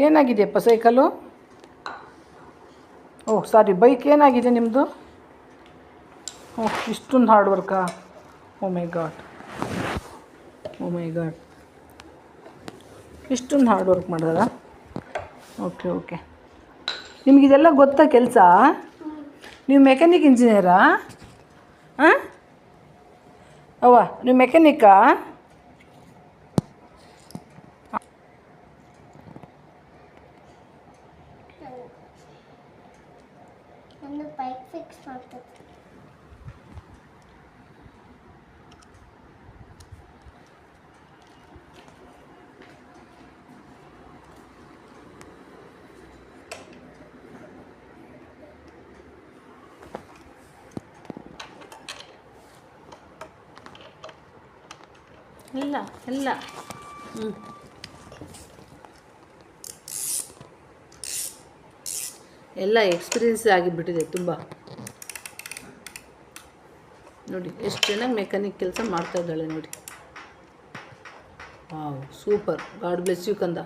ಏನಾಗಿದೆಯಪ್ಪ cycle? ಓಹ್ ಸಾರಿ, bike ಏನಾಗಿದೆ ನಿಮ್ಮದು? ಓಹ್ ಇಷ್ಟೊಂದು ಹಾರ್ಡ್ ವರ್ಕಾ? Oh my god, oh my god, ಇಷ್ಟೊಂದು ಹಾರ್ಡ್ ವರ್ಕ್ ಮಾಡಿದಾರಾ? Okay okay. ನಿಮಗಿದೆಲ್ಲ ಗೊತ್ತಾ ಕೆಲಸ? ನೀವು ಮೆಕ್ಯಾನಿಕ್ ಇಂಜಿನಿಯರಾ? ಹಾಂ ಅವ್ವ, ನೀವು ಮೆಕ್ಯಾನಿಕ್ಕಾ? ಒಂದು ಬೈಕ್ ಫಿಕ್ಸ್ ಮಾಡ್ಬೇಕು. ಇಲ್ಲ ಇಲ್ಲ. ಎಲ್ಲ ಎಕ್ಸ್ಪೀರಿಯನ್ಸ್ ಆಗಿಬಿಟ್ಟಿದೆ ತುಂಬ. ನೋಡಿ ಎಷ್ಟು ಚೆನ್ನಾಗಿ ಮೆಕ್ಯಾನಿಕ್ ಕೆಲಸ ಮಾಡ್ತಾ ಇದ್ದಾಳೆ ನೋಡಿ. Wow, super. God bless you ಕಂದ.